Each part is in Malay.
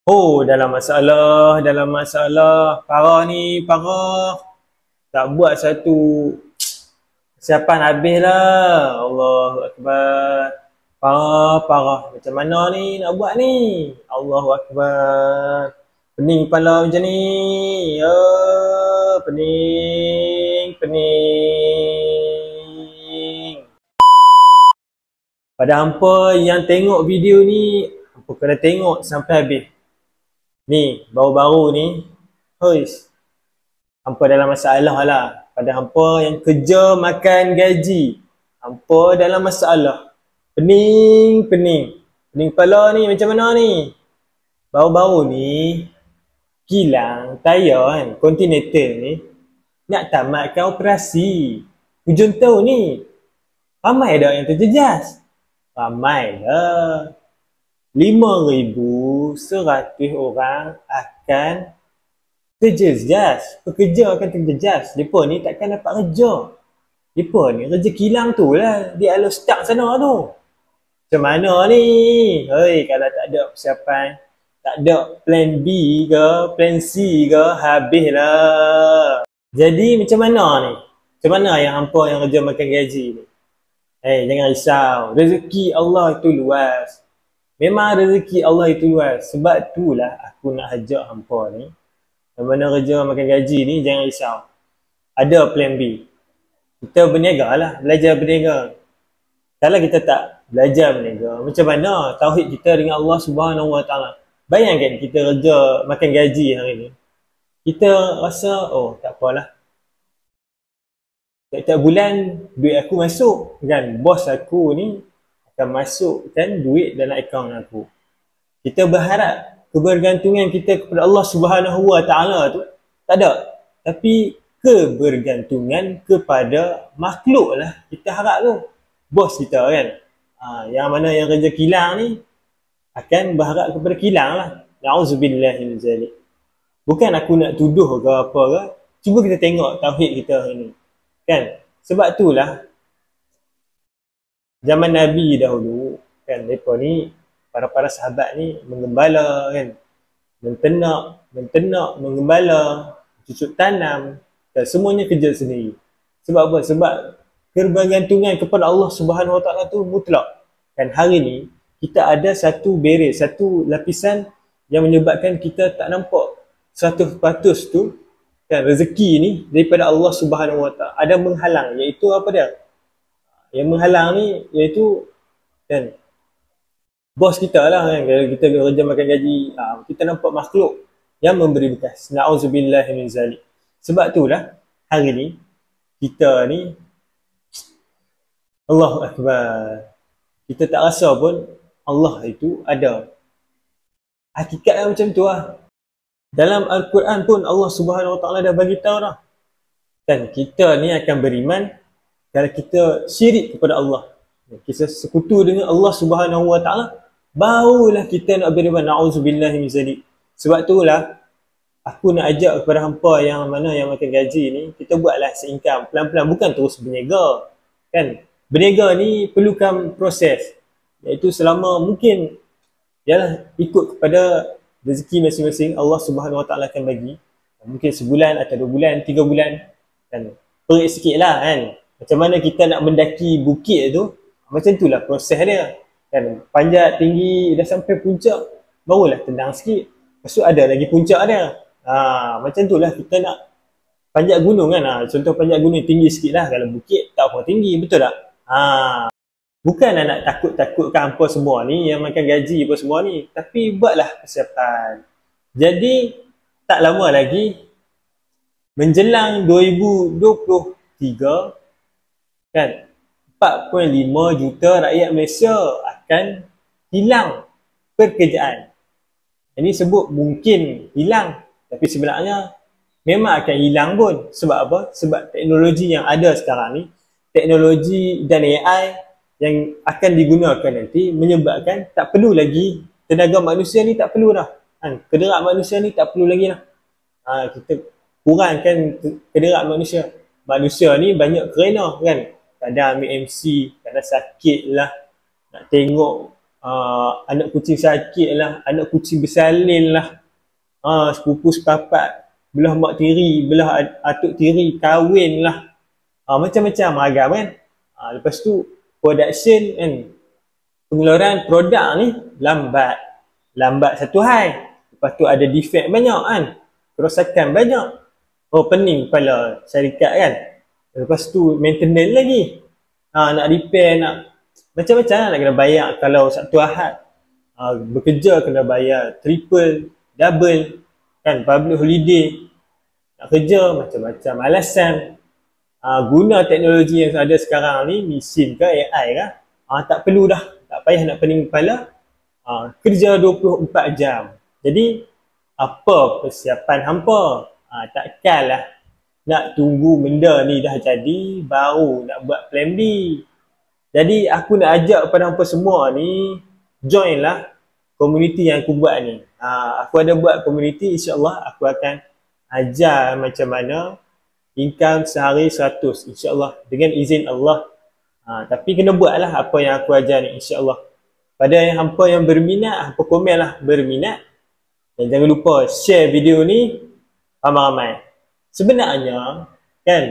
Oh, dalam masalah. Parah ni, parah. Tak buat satu persiapan habis lah. Allahu Akbar. Parah, parah. Macam mana ni nak buat ni? Allahu Akbar. Pening kepala macam ni. Pening, pening. Pada hampa yang tengok video ni, hampa kena tengok sampai habis. Ni, baru-baru ni, hois, hampa dalam masalah lah. Pada hampa yang kerja makan gaji, hampa dalam masalah. Pening, pening. Pening kepala ni macam mana ni? Baru-baru ni, kilang tayar kan, Continental ni, nak tamatkan operasi. Hujung tahun ni, ramai dah yang terjejas. Ramai lah. 5,100 orang akan terjejas. Pekerja akan terjejas. Mereka ni takkan dapat kerja. Mereka ni kerja kilang tu lah. Di Alostak sana tu. Macam mana ni? Hei, kalau tak ada persiapan, tak ada plan B ke, plan C ke, habislah. Jadi macam mana ni? Macam mana yang hampa yang kerja makan gaji ni? Jangan risau. Rezeki Allah itu luas. Memang rezeki Allah itu luas. Sebab itulah aku nak ajak hampa ni. Yang mana kerja makan gaji ni, jangan risau. Ada plan B. Kita berniaga lah. Belajar berniaga. Kalau kita tak belajar berniaga, macam mana tauhid kita dengan Allah Subhanahu Wa Taala? Bayangkan kita kerja makan gaji hari ni. Kita rasa, oh tak apalah. Setiap bulan duit aku masuk kan, bos aku ni akan masukkan duit dalam akaun aku. Kita berharap kebergantungan kita kepada Allah Subhanahu Wa Taala tu tak ada, tapi kebergantungan kepada makhluk lah kita harap tu. Bos kita kan, yang mana yang kerja kilang ni akan berharap kepada kilang lah. Na'udzubillahi min zalik. Bukan aku nak tuduh ke apa ke, cuba kita tengok tauhid kita hari ni. Kan? Sebab itulah zaman Nabi dahulu kan, mereka ni para sahabat ni menggembala kan, menternak, menggembala, cucuk tanam dan semuanya kerja sendiri. Sebab apa? Sebab kebergantungan kepada Allah Subhanahu Wa Taala tu mutlak. Dan hari ni kita ada satu barrier, satu lapisan yang menyebabkan kita tak nampak 100% tu kan, rezeki ni daripada Allah Subhanahu Wa Taala. Ada menghalang, iaitu apa dia? Yang menghalang ni iaitu kan, bos kita lah kan. Kalau kita kerja makan gaji, kita nampak makhluk yang memberi bekas. Na'udzubillahi min zalik. Sebab itulah hari ni kita ni, Allahu Akbar, kita tak rasa pun Allah itu ada. Hakikatnya macam tu lah. Dalam Al-Quran pun Allah Subhanahu Wa Taala dah bagi tahu dah. Dan kita ni akan beriman kalau kita syirik kepada Allah. Kita sekutu dengan Allah Subhanahu Wa Taala, barulah kita nak beriman. Na'udzubillahi min zalik. Sebab itulah aku nak ajak kepada hampa yang mana yang makan gaji ni, kita buatlah seincome pelan-pelan, bukan terus berniaga. Kan? Berniaga ni perlukan proses. Iaitu selama mungkin ialah ikut kepada rezeki masing-masing Allah Subhanahu Wa Taala akan bagi. Mungkin sebulan atau 2 bulan, 3 bulan. Kan? Perik sikit lah kan. Macam mana kita nak mendaki bukit tu, macam itulah proses dia. Kan? Panjat tinggi, dah sampai puncak, barulah tendang sikit. Lepas tu ada lagi puncak dia. Macam itulah kita nak panjat gunung kan. Contoh panjat gunung tinggi sikit lah. Kalau bukit tak apa tinggi, betul tak? Bukanlah nak takut-takutkan hampa semua ni yang makan gaji apa semua ni, tapi buatlah persiapan. Jadi tak lama lagi menjelang 2023 kan, 4.5 juta rakyat Malaysia akan hilang pekerjaan. Ini sebut mungkin hilang, tapi sebenarnya memang akan hilang pun. Sebab apa? Sebab teknologi yang ada sekarang ni, teknologi dan AI yang akan digunakan nanti menyebabkan tak perlu lagi tenaga manusia ni, tak perlu dah. Kederat manusia ni tak perlu lagi lah. Kita kurangkan kederat manusia. Manusia ni banyak kerana kan. Kadang ambil MC, kadang sakit lah. Nak tengok anak kucing sakit lah, anak kucing bersalin lah, sepupu sepapat, belah mak tiri, belah atuk tiri kahwin lah, macam-macam ragam kan. Lepas tu production kan, pengeluaran produk ni lambat satu hal. Lepas tu ada defect banyak kan, kerosakan banyak, pening kepala syarikat kan. Lepas tu maintenance lagi, nak repair, nak macam-macam lah nak kena bayar. Kalau Sabtu Ahad bekerja kena bayar triple, double kan, public holiday nak kerja, macam-macam alasan. Guna teknologi yang ada sekarang ni, mesin ke AI ke, tak perlu dah, tak payah nak pening kepala, kerja 24 jam. Jadi apa persiapan hampa? Takkanlah nak tunggu benda ni dah jadi baru nak buat plan B. Jadi aku nak ajak kepada hampa semua ni, join lah komuniti yang aku buat ni. Aku ada buat komuniti, insyaAllah aku akan ajar macam mana income sehari 100, insyaAllah dengan izin Allah. Tapi kena buat lah apa yang aku ajar ni, insyaAllah. Pada yang hampa yang berminat, hampa komen lah berminat. Dan jangan lupa share video ni ramai-ramai. Sebenarnya kan,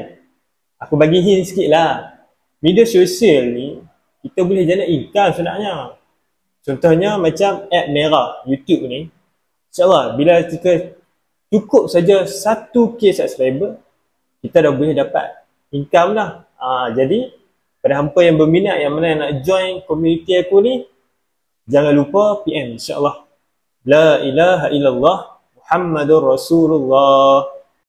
aku bagi hint sikit lah, media sosial ni kita boleh jalan income sebenarnya. Contohnya macam app merah YouTube ni, insyaAllah bila kita cukup saja 1k subscriber, kita dah boleh dapat income dah. Jadi pada hampa yang berminat, yang mana nak join komuniti aku ni, jangan lupa PM, insyaAllah. La ilaha illallah Muhammadur Rasulullah.